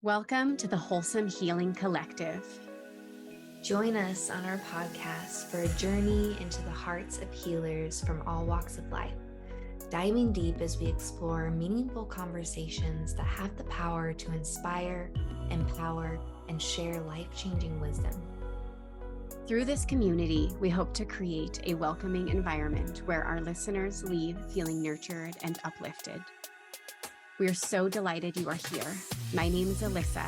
Welcome to the Wholesome Healing Collective. Join us on our podcast for a journey into the hearts of healers from all walks of life, diving deep as we explore meaningful conversations that have the power to inspire, empower, and share life-changing wisdom. Through this community, we hope to create a welcoming environment where our listeners leave feeling nurtured and uplifted. We are so delighted you are here. My name is Alyssa.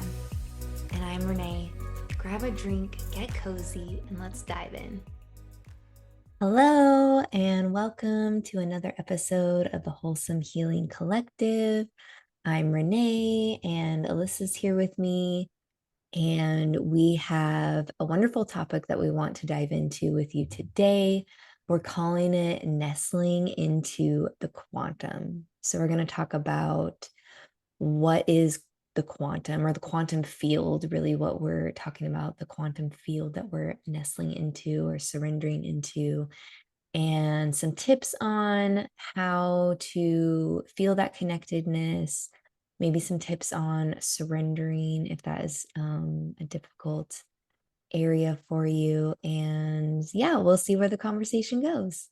And I'm Renee. Grab a drink, get cozy, and let's dive in. Hello, and welcome to another episode of the Wholesome Healing Collective. I'm Renee, and Alyssa's here with me. And we have a wonderful topic that we want to dive into with you today. We're calling it Nestling into the Quantum. So we're going to talk about what is the quantum or the quantum field, really what we're talking about, the quantum field that we're nestling into or surrendering into, and some tips on how to feel that connectedness, maybe some tips on surrendering if that is a difficult area for you. And yeah, we'll see where the conversation goes.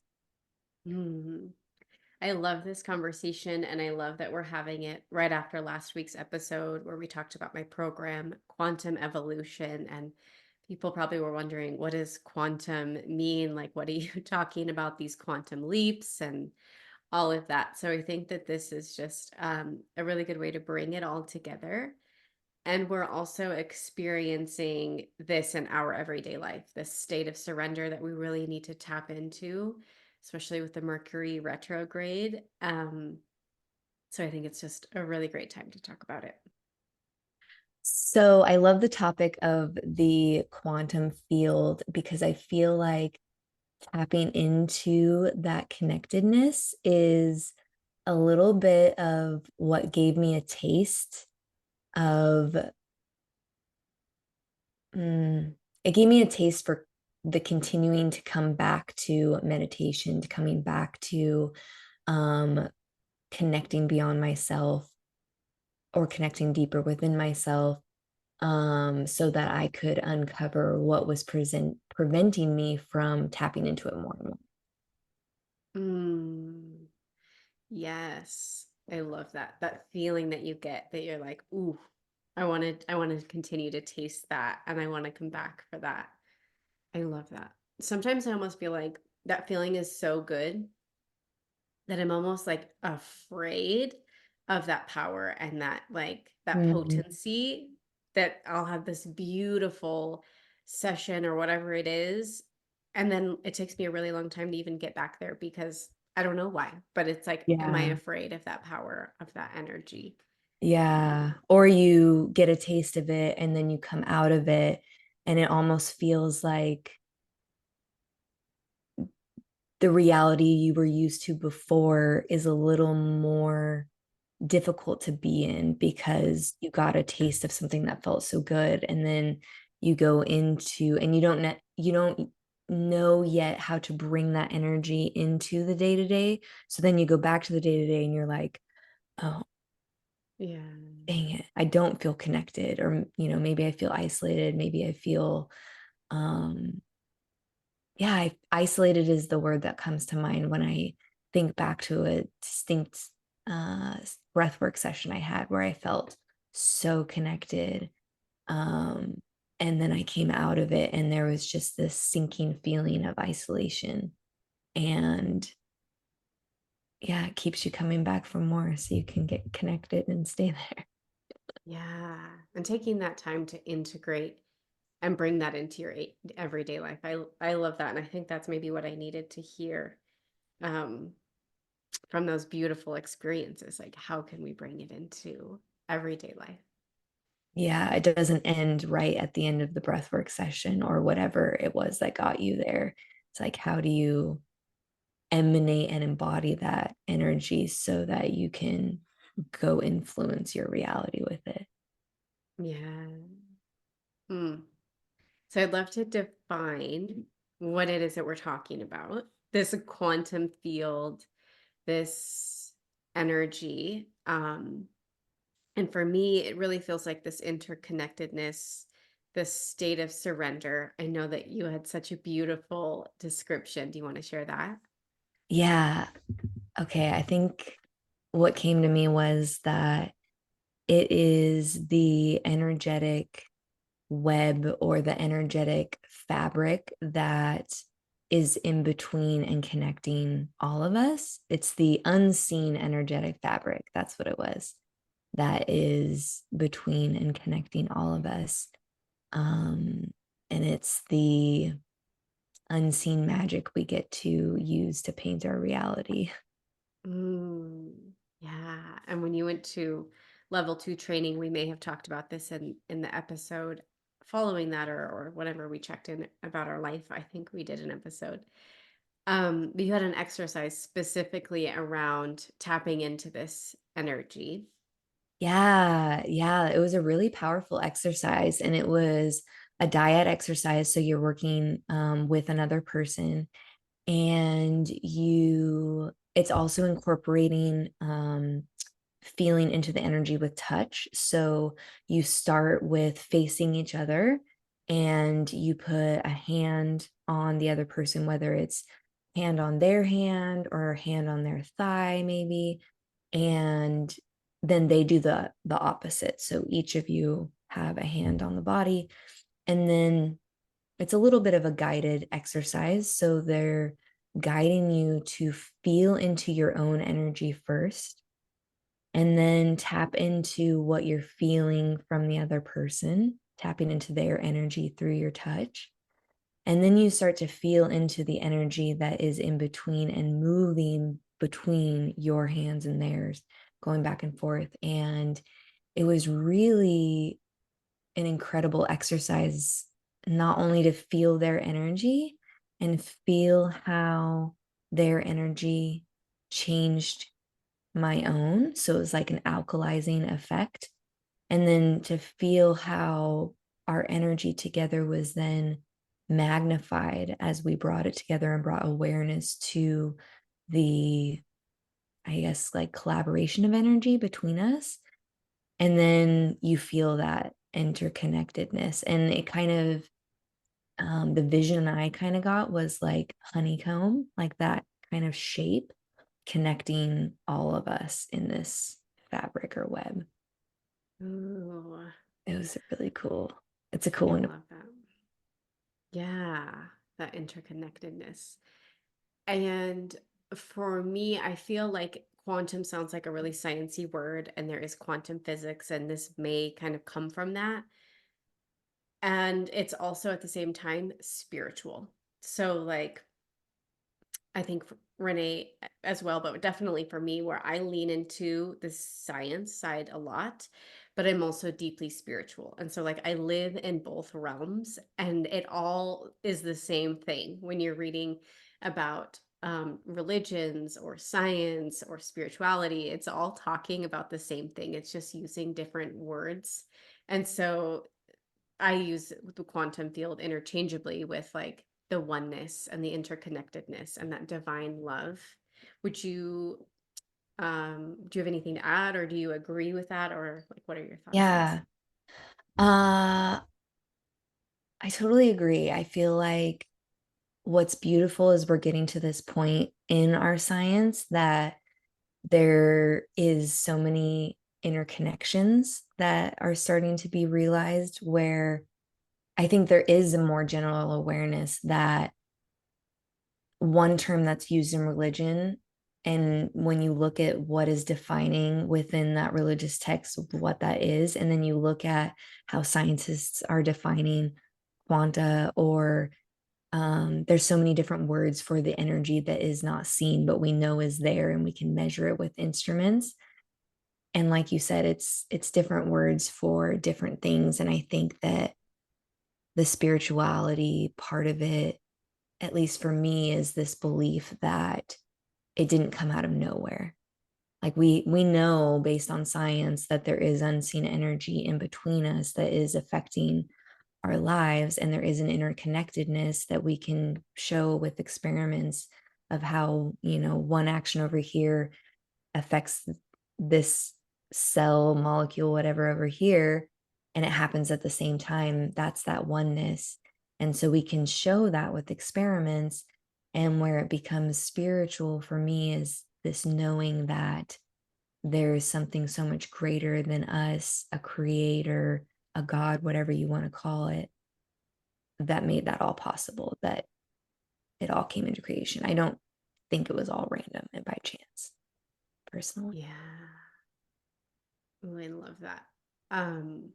I love this conversation, and I love that we're having it right after last week's episode where we talked about my program, Quantum Evolution. And people probably were wondering, what does quantum mean? Like, what are you talking about, these quantum leaps and all of that? So I think that this is just a really good way to bring it all together. And we're also experiencing this in our everyday life, this state of surrender that we really need to tap into, especially with the Mercury retrograde. So I think it's just a really great time to talk about it. So I love the topic of the quantum field because I feel like tapping into that connectedness is a little bit of what gave me a taste of it gave me a taste for the continuing to come back to meditation, to coming back to connecting beyond myself or connecting deeper within myself, so that I could uncover what was preventing me from tapping into it more and more. Yes, I love that. That feeling that you get that you're like, ooh, I want to continue to taste that, and I want to come back for that. I love that. Sometimes I almost feel like that feeling is so good that I'm almost like afraid of that power and that Mhm. potency, that I'll have this beautiful session or whatever it is. And then it takes me a really long time to even get back there because I don't know why, but it's like, am I Yeah. afraid of that power, of that energy? Yeah. Or you get a taste of it and then you come out of it and it almost feels like the reality you were used to before is a little more difficult to be in because you got a taste of something that felt so good, and then you go into and you don't know yet how to bring that energy into the day to day. So then you go back to the day to day and you're like, oh, Yeah. dang it, I don't feel connected, or maybe I feel isolated, maybe I feel um isolated is the word that comes to mind when I think back to a distinct uh, breathwork session I had where I felt so connected. Um, and then I came out of it, and there was just this sinking feeling of isolation. And yeah, it keeps you coming back for more so you can get connected and stay there. Yeah. And taking that time to integrate and bring that into your everyday life. I love that. And I think that's maybe what I needed to hear. Um, from those beautiful experiences, like how can we bring it into everyday life? Yeah, it doesn't end right at the end of the breathwork session or whatever it was that got you there. It's like, how do you emanate and embody that energy so that you can go influence your reality with it? Yeah. Hmm. So I'd love to define what it is that we're talking about. This quantum field, this energy. And for me, it really feels like this interconnectedness, this state of surrender. I know that you had such a beautiful description. Do you want to share that? Yeah. Okay. I think what came to me was that it is the energetic web or the energetic fabric that is in between and connecting all of us. It's the unseen energetic fabric. That's what it was. That is between and connecting all of us. Um, and it's the unseen magic we get to use to paint our reality. Mm, yeah. And when you went to level 2 training, we may have talked about this in the episode following that, or whenever we checked in about our life. I think we did an episode. But you had an exercise specifically around tapping into this energy. Yeah, yeah, it was a really powerful exercise, and it was a diet exercise. So you're working with another person, and it's also incorporating feeling into the energy with touch. So you start with facing each other, and you put a hand on the other person, whether it's hand on their hand or hand on their thigh, maybe. And then they do the opposite. So each of you have a hand on the body. And then it's a little bit of a guided exercise. So they're guiding you to feel into your own energy first, and then tap into what you're feeling from the other person, tapping into their energy through your touch. And then you start to feel into the energy that is in between and moving between your hands and theirs, going back and forth. And it was really an incredible exercise, not only to feel their energy and feel how their energy changed my own. So it was like an alkalizing effect. And then to feel how our energy together was then magnified as we brought it together and brought awareness to the, I guess, like collaboration of energy between us. And then you feel that interconnectedness. And it kind of, the vision I kind of got was like honeycomb, like that kind of shape connecting all of us in this fabric or web. Ooh, It was really cool. It's a cool I one to. love that. Yeah, that interconnectedness. And for me, I feel like quantum sounds like a really sciencey word, and there is quantum physics, and this may kind of come from that. And it's also at the same time spiritual. So, like, I think for Renee as well, but definitely for me, where I lean into the science side a lot, but I'm also deeply spiritual. And so, like, I live in both realms, and it all is the same thing when you're reading about religions or science or spirituality. It's all talking about the same thing, it's just using different words. And so, I use the quantum field interchangeably with like the oneness and the interconnectedness and that divine love. Would you do you have anything to add, or do you agree with that, or like what are your thoughts on this? Yeah. Uh I totally agree. I feel like what's beautiful is we're getting to this point in our science that there is so many interconnections that are starting to be realized, where I think there is a more general awareness that one term that's used in religion, and when you look at what is defining within that religious text what that is, and then you look at how scientists are defining quanta, or there's so many different words for the energy that is not seen but we know is there, and we can measure it with instruments. And like you said, it's different words for different things. And I think that the spirituality part of it, at least for me, is this belief that it didn't come out of nowhere. Like we know based on science that there is unseen energy in between us that is affecting our lives, and there is an interconnectedness that we can show with experiments of how, one action over here affects this cell, molecule, whatever over here, and it happens at the same time. That's that oneness. And so we can show that with experiments. And where it becomes spiritual for me is this knowing that there is something so much greater than us, a creator, a God, whatever you want to call it, that made that all possible, that it all came into creation. I don't think it was all random and by chance, personally. Yeah. Ooh, I love that. Um,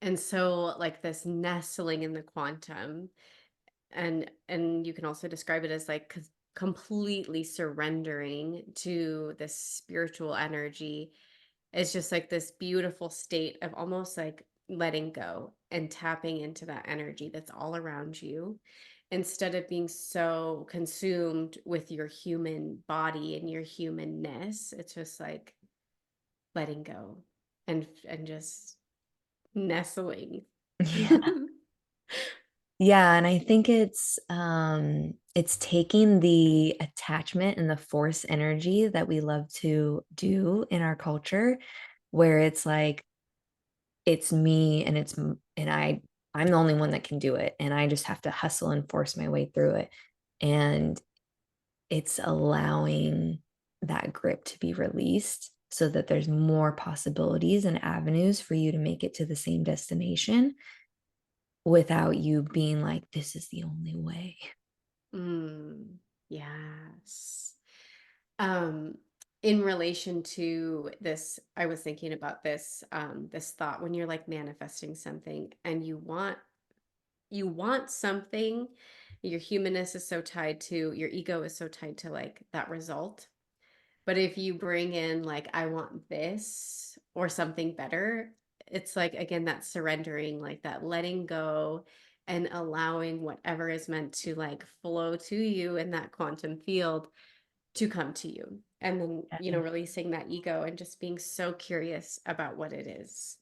and so like this nestling in the quantum, and you can also describe it as like completely surrendering to this spiritual energy. It's just like this beautiful state of almost like letting go and tapping into that energy that's all around you, instead of being so consumed with your human body and your humanness. It's just like letting go and just nestling. Yeah. Yeah, and I think it's taking the attachment and the force energy that we love to do in our culture, where it's like it's me and I'm the only one that can do it, and I just have to hustle and force my way through it. And it's allowing that grip to be released so that there's more possibilities and avenues for you to make it to the same destination without you being like, this is the only way. Mm, yes. Um, in relation to this, I was thinking about this, this thought when you're like manifesting something and you want something, your humanness is so tied to your ego is so tied to like that result. But if you bring in like, I want this or something better, it's like, again, that surrendering, like that letting go and allowing whatever is meant to like flow to you in that quantum field to come to you. And then, releasing that ego and just being so curious about what it is.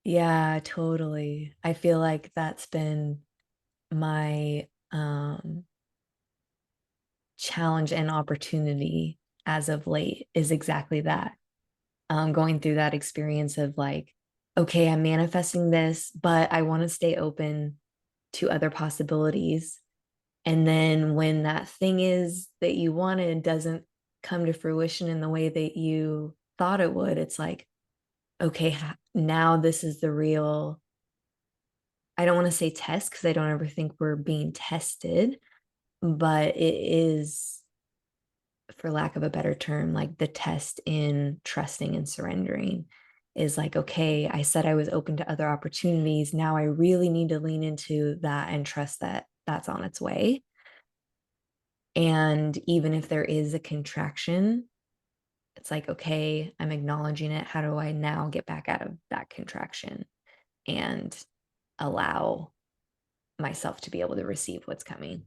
Yeah, totally. I feel like that's been my challenge and opportunity as of late is exactly that. Going through that experience of like, okay, I'm manifesting this, but I want to stay open to other possibilities. And then when that thing is that you wanted doesn't come to fruition in the way that you thought it would, it's like, okay, now this is the real, I don't want to say test because I don't ever think we're being tested, but it is, for lack of a better term, like the test in trusting and surrendering is like, okay, I said I was open to other opportunities. Now I really need to lean into that and trust that that's on its way. And even if there is a contraction, it's like, okay, I'm acknowledging it. How do I now get back out of that contraction and allow myself to be able to receive what's coming?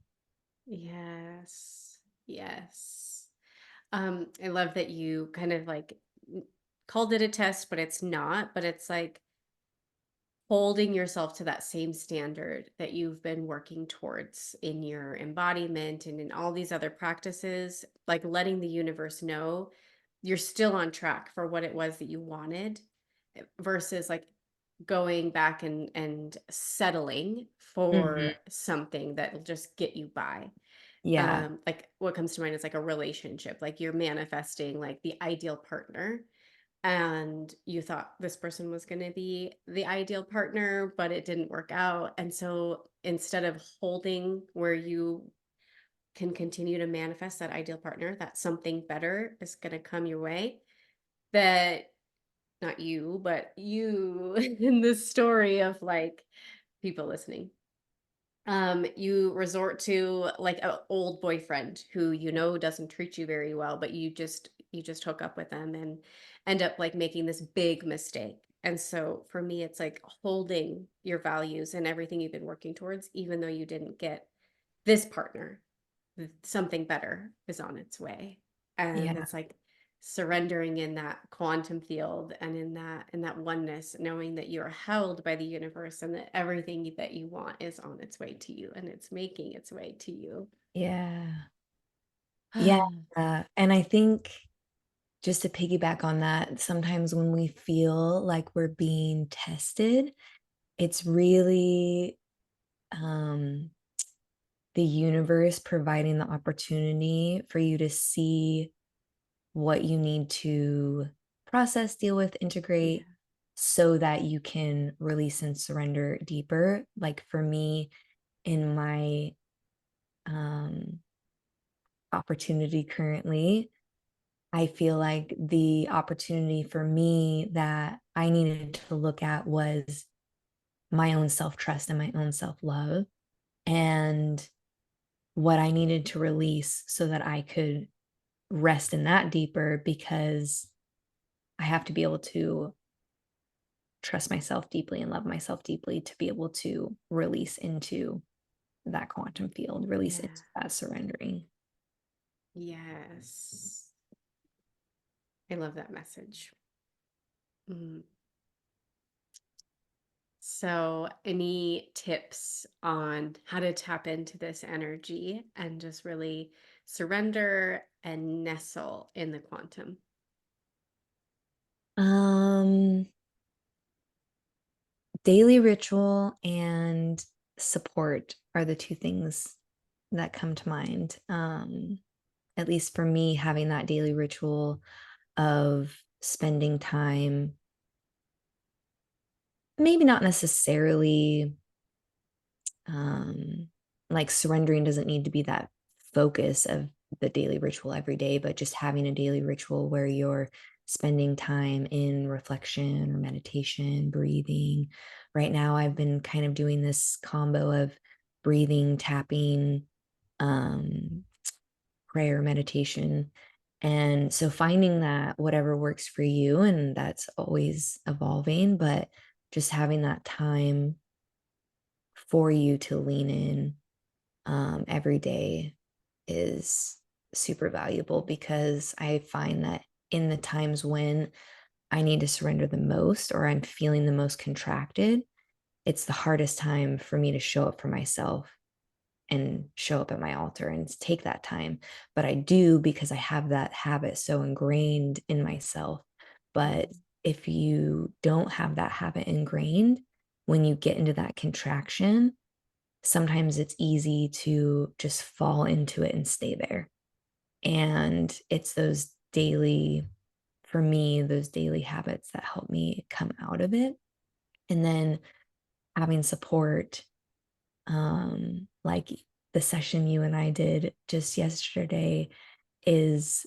Yes. Yes. I love that you kind of like called it a test, but it's not, but it's like holding yourself to that same standard that you've been working towards in your embodiment and in all these other practices, like letting the universe know you're still on track for what it was that you wanted, versus like going back and settling Mhm. for something that'll just get you by. Yeah. Like what comes to mind is like a relationship, like you're manifesting like the ideal partner, and you thought this person was going to be the ideal partner, but it didn't work out. And so instead of holding where you can continue to manifest that ideal partner, that something better is going to come your way, that not you, but you in this story of like people listening, you resort to like an old boyfriend who doesn't treat you very well, but you just hook up with them and end up like making this big mistake. And so for me, it's like holding your values and everything you've been working towards, even though you didn't get this partner, something better is on its way. And Yeah. it's like surrendering in that quantum field and in that oneness, knowing that you are held by the universe and that everything that you want is on its way to you and it's making its way to you. Yeah. Yeah. And I think just to piggyback on that, sometimes when we feel like we're being tested, it's really um, the universe providing the opportunity for you to see what you need to process, deal with, Yeah. integrate so that you can release and surrender deeper. Like for me, in my um, opportunity currently, I feel like the opportunity for me that I needed to look at was my own self trust and my own self love and what I needed to release so that I could rest in that deeper because I have to be able to trust myself deeply and love myself deeply to be able to release into that quantum field, release Yeah. into that surrendering. Yes. I love that message. Mm. So, any tips on how to tap into this energy and just really surrender and nestle in the quantum? Um, Daily ritual and support are the two things that come to mind. At least for me, having that daily ritual of spending time, maybe not necessarily um like surrendering doesn't need to be that focus of the daily ritual every day, but just having a daily ritual where you're spending time in reflection or meditation, breathing. Right now I've been kind of doing this combo of breathing, tapping, um prayer, meditation. And so finding that whatever works for you, and that's always evolving, but just having that time for you to lean in every day is super valuable because I find that in the times when I need to surrender the most or I'm feeling the most contracted, it's the hardest time for me to show up for myself and show up at my altar and take that time. But I do because I have that habit so ingrained in myself. But Mhm. if you don't have that habit ingrained, when you get into that contraction, sometimes it's easy to just fall into it and stay there. And it's those daily, for me, those daily habits that help me come out of it. And then having support, like the session you and I did just yesterday, is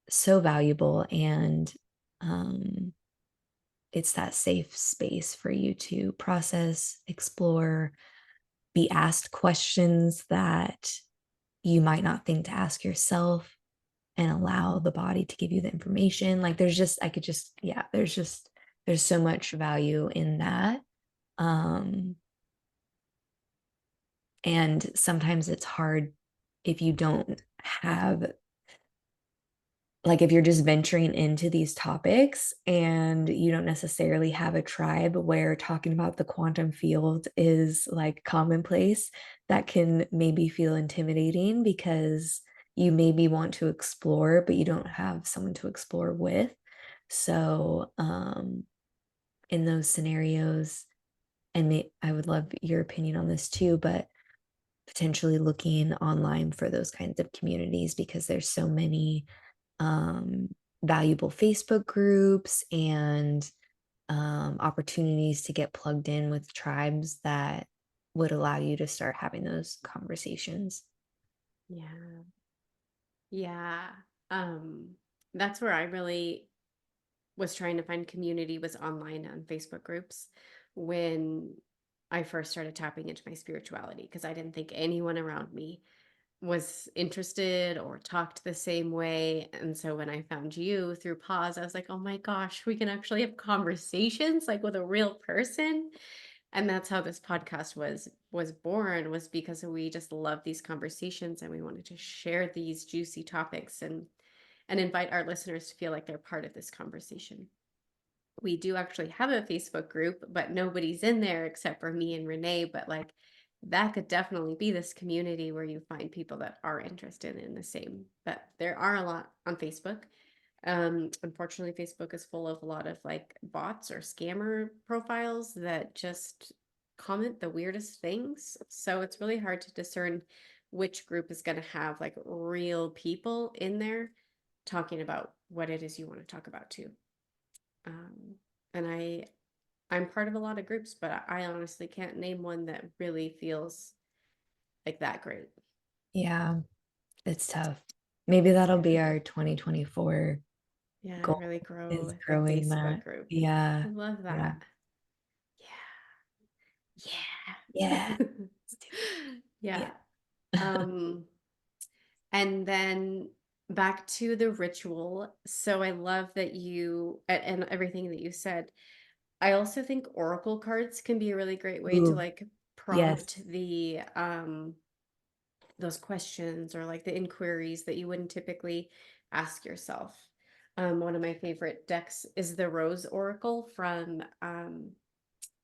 so valuable. And um, it's that safe space for you to process, explore, be asked questions that you might not think to ask yourself and allow the body to give you the information. Like there's just, I could just, yeah, there's so much value in that. Um, and sometimes it's hard if you don't have, like, if you're just venturing into these topics and you don't necessarily have a tribe where talking about the quantum field is like commonplace, that can maybe feel intimidating because you maybe want to explore, but you don't have someone to explore with. So, in those scenarios, and I would love your opinion on this too, but potentially looking online for those kinds of communities because there's so many um, valuable Facebook groups and opportunities to get plugged in with tribes that would allow you to start having those conversations. Yeah. Yeah. Um, that's where I really was trying to find community was online on Facebook groups when I first started tapping into my spirituality because I didn't think anyone around me was interested or talked the same way. And so when I found you through Pause, I was like, oh my gosh, we can actually have conversations like with a real person. And that's how this podcast was born, was because we just love these conversations and we wanted to share these juicy topics and invite our listeners to feel like they're part of this conversation. We do actually have a Facebook group, but nobody's in there except for me and Renee. But like that could definitely be this community where you find people that are interested in the same. But there are a lot on Facebook. Unfortunately, Facebook is full of a lot of like bots or scammer profiles that just comment the weirdest things. So it's really hard to discern which group is going to have like real people in there talking about what it is you want to talk about too. Um, and I'm part of a lot of groups, but I honestly can't name one that really feels like that great. Yeah, it's tough. Maybe that'll Yeah. be our 2024 Yeah, goal, really grow is the growing Facebook that. group. Yeah. I love Yeah. that. Yeah. Yeah. Yeah. Let's do Yeah. it. Yeah. Um, and then back to the ritual. So I love that and everything that you said. I also think oracle cards can be a really great way to Ooh, like yes. prompt the those questions or like the inquiries that you wouldn't typically ask yourself. One of my favorite decks is the Rose Oracle from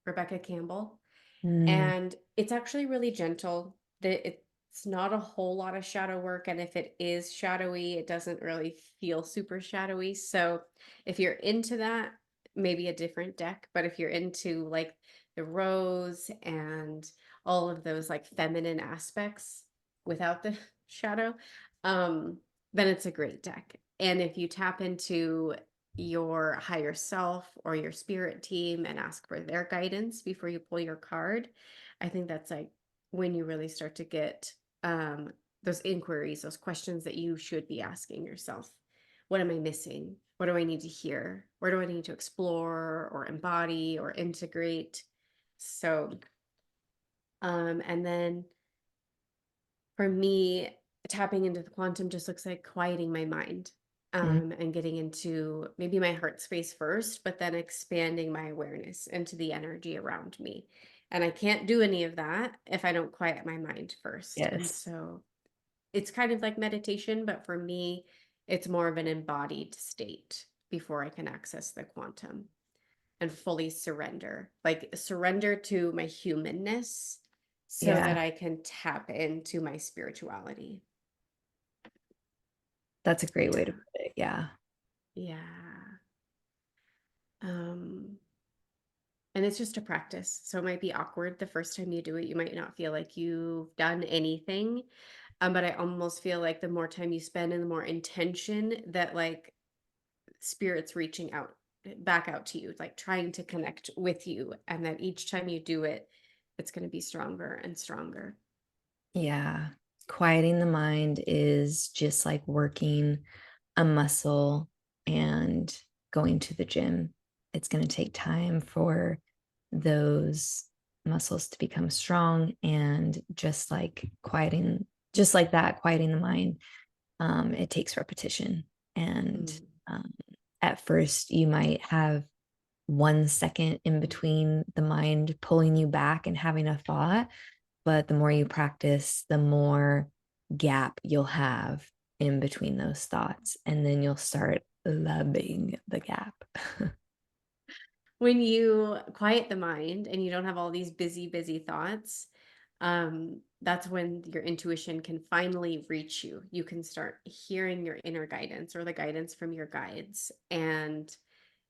Rebecca Campbell, Mm, and it's actually really gentle. It's not a whole lot of shadow work, and if it is shadowy, it doesn't really feel super shadowy. So if you're into that, maybe a different deck. But if you're into like the rose and all of those like feminine aspects without the shadow, um, then it's a great deck. And if you tap into your higher self or your spirit team and ask for their guidance before you pull your card, I think that's like when you really start to get those inquiries, those questions that you should be asking yourself. What am I missing? What do I need to hear? Where do I need to explore or embody or integrate? So, and then for me, tapping into the quantum just looks like quieting my mind, mm, and getting into maybe my heart space first, but then expanding my awareness into the energy around me. And I can't do any of that if I don't quiet my mind first. And yes. so it's kind of like meditation, but for me, it's more of an embodied state before I can access the quantum and fully surrender, like surrender to my humanness so that Yeah, I can tap into my spirituality. that's a great way to Yeah. put it. Yeah. Yeah. Um, and it's just a practice. So it might be awkward the first time you do it. You might not feel like you've done anything. But I almost feel like the more time you spend and the more intention that like spirits reaching out back out to you, like trying to connect with you. And that each time you do it, it's going to be stronger and stronger. Yeah. Quieting the mind is just like working a muscle and going to the gym. It's going to take time for those muscles to become strong. And just like that, quieting the mind, it takes repetition. And Mm. um, at first, you might have 1 second in between the mind pulling you back and having a thought. But the more you practice, the more gap you'll have in between those thoughts. And then you'll start loving the gap. When you quiet the mind and you don't have all these busy thoughts, that's when your intuition can finally reach you. You can start hearing your inner guidance or the guidance from your guides. And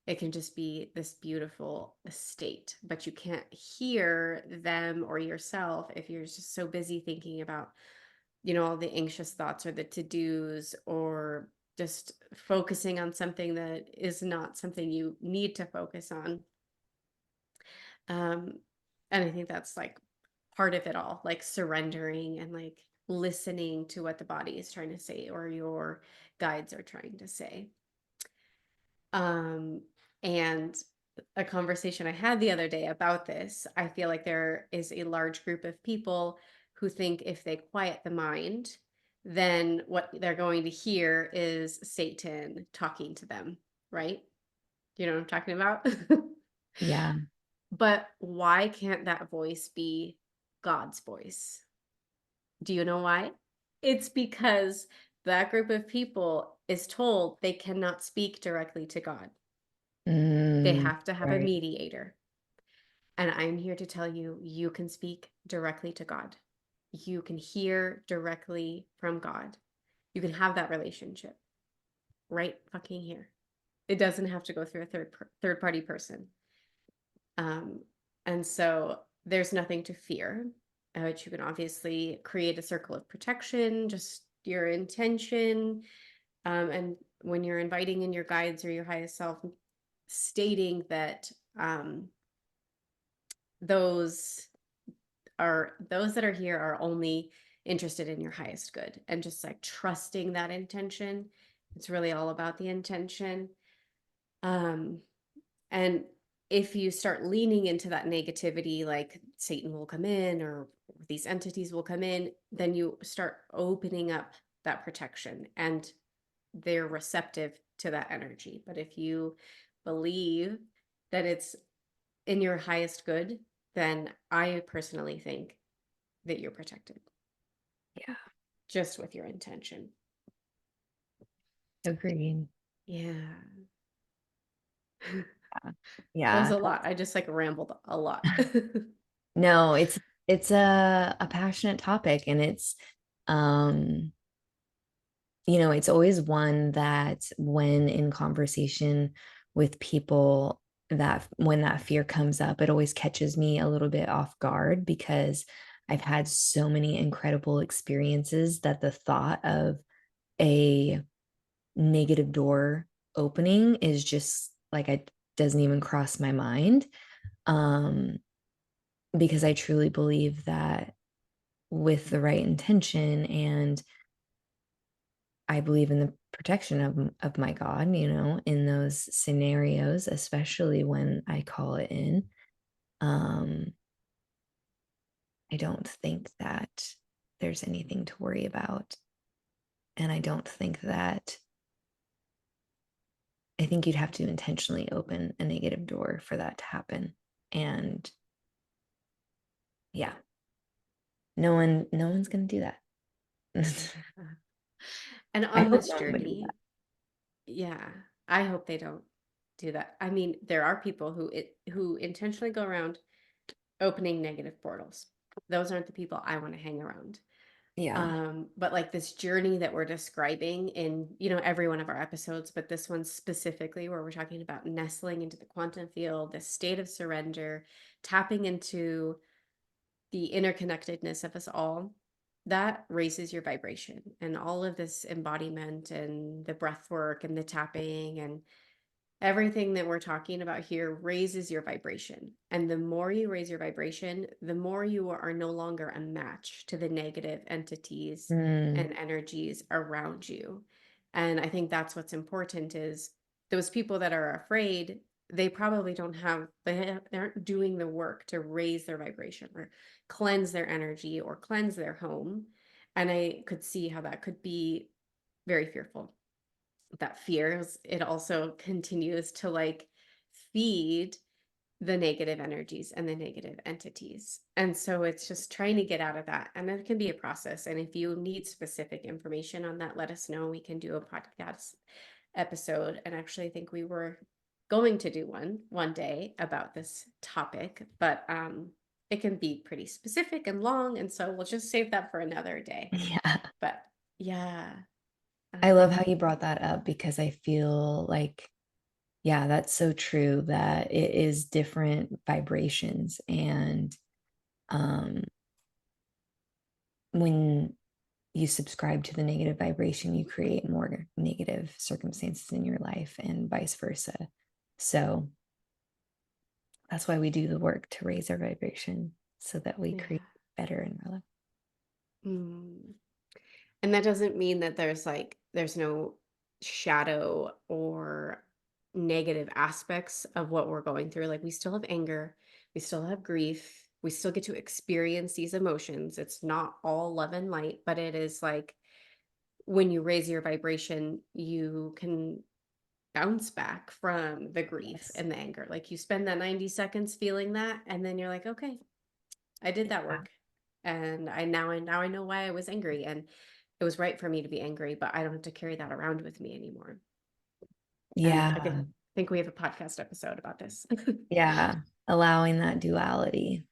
it can just be this beautiful state, but you can't hear them or yourself if you're just so busy thinking about, all the anxious thoughts or the to-dos or just focusing on something that is not something you need to focus on. Um, and I think that's like part of it all, like surrendering and like listening to what the body is trying to say or your guides are trying to say. Um, and a conversation I had the other day about this, I feel like there is a large group of people who think if they quiet the mind, then what they're going to hear is Satan talking to them, right? You know what I'm talking about? Yeah. But why can't that voice be God's voice? Do you know why? It's because that group of people is told they cannot speak directly to God. They Mm, have to have a right. mediator. And I'm here to tell you, you can speak directly to God. You can hear directly from God. You can have that relationship. right fucking here. It doesn't have to go through a third party person. Um, and so there's nothing to fear. But you can obviously create a circle of protection, just your intention. And when you're inviting in your guides or your highest self, stating that those those that are here are only interested in your highest good, and just like trusting that intention. It's really all about the intention. Um, and if you start leaning into that negativity, like Satan will come in or these entities will come in, then you start opening up that protection and they're receptive to that energy. But if you believe that it's in your highest good, then I personally think that you're protected Yeah. just with your intention. Agreed. Yeah. That was Yeah. a lot. I just like rambled a lot. No, it's a passionate topic, and it's um it's always one that when in conversation with people, that when that fear comes up, it always catches me a little bit off guard, because I've had so many incredible experiences that the thought of a negative door opening is just like, it doesn't even cross my mind. Um, because I truly believe that with the right intention, and I believe in the protection of my God, in those scenarios, especially when I call it in. Um, I don't think that there's anything to worry about. And I think you'd have to intentionally open a negative door for that to happen. And yeah, no one's gonna do that. And I on hope this no one would do journey, yeah, I hope they don't do that. I mean, there are people who intentionally go around opening negative portals. Those aren't the people I want to hang around. that. Yeah. But like this journey that we're describing in, every one of our episodes, but this one specifically where we're talking about nestling into the quantum field, this state of surrender, tapping into the interconnectedness of us all, that raises your vibration. And all of this embodiment and the breath work and the tapping and everything that we're talking about here raises your vibration. And the more you raise your vibration, the more you are no longer a match to the negative entities Mm, and energies around you. And I think that's what's important is those people that are afraid, they probably don't have, they aren't doing the work to raise their vibration or cleanse their energy or cleanse their home. And I could see how that could be very fearful. That fears, it also continues to like feed the negative energies and the negative entities. And so it's just trying to get out of that. And it can be a process. And if you need specific information on that, let us know. We can do a podcast episode. And actually, I think we were going to do one day about this topic, but it can be pretty specific and long. And so we'll just save that for another day. yeah. But yeah. I love how Um, you brought that up, because I feel like, yeah, that's so true, that it is different vibrations. And um, when you subscribe to the negative vibration, you create more negative circumstances in your life, and vice versa. So that's why we do the work to raise our vibration, so that we yeah. create better in our life. Mm. And that doesn't mean that there's no shadow or negative aspects of what we're going through. Like we still have anger, we still have grief, we still get to experience these emotions. It's not all love and light, but it is like when you raise your vibration, you can bounce back from the grief Yes. and the anger. Like you spend that 90 seconds feeling that, and then you're like, okay, I did that Yeah. work. And I know why I was angry. And it was right for me to be angry, but I don't have to carry that around with me anymore. And Yeah. I think we have a podcast episode about this. Yeah. Allowing that duality.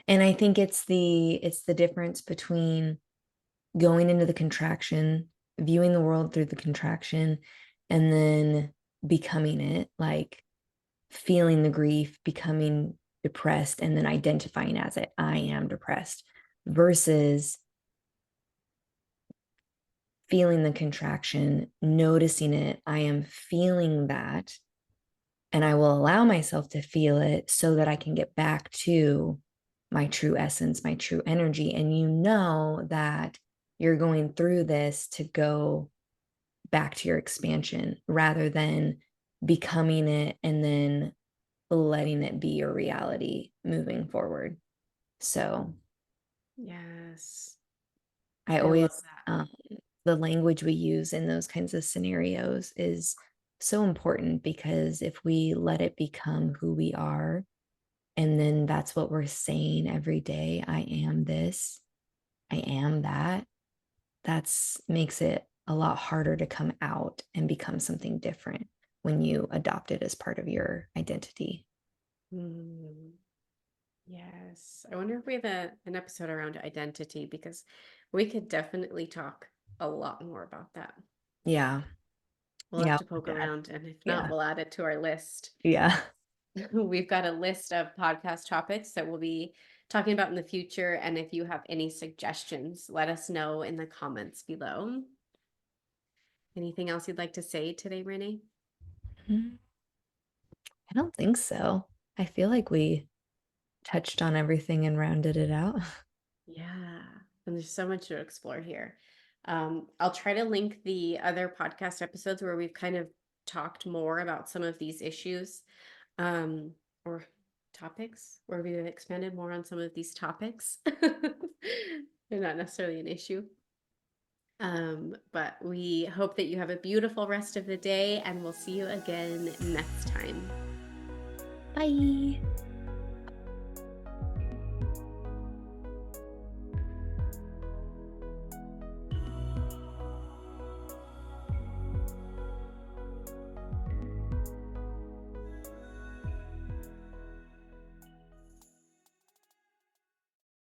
And I think it's the difference between going into the contraction, viewing the world through the contraction, and then becoming it, like feeling the grief, becoming depressed, and then identifying as it, I am depressed, versus feeling the contraction, noticing it, I am feeling that, and I will allow myself to feel it so that I can get back to my true essence, my true energy. And you know that you're going through this to go back to your expansion rather than becoming it and then letting it be your reality moving forward. So Yes. I I love always, that. the language we use in those kinds of scenarios is so important, because if we let it become who we are, and then that's what we're saying every day, I am this, I am that, that's makes it a lot harder to come out and become something different when you adopt it as part of your identity. Mm, yes. I wonder if we have an episode around identity because we could definitely talk a lot more about that. Yeah. We'll have Yeah. to poke around, and if not, Yeah. we'll add it to our list. Yeah. We've got a list of podcast topics that we'll be talking about in the future. And if you have any suggestions, let us know in the comments below. Anything else you'd like to say today, Renee? I don't think so. I feel like we touched on everything and rounded it out. Yeah, and there's so much to explore here. I'll try to link the other podcast episodes where we've kind of talked more about some of these issues, or topics where we've expanded more on some of these topics. They're not necessarily an issue. But we hope that you have a beautiful rest of the day, and we'll see you again next time. Bye.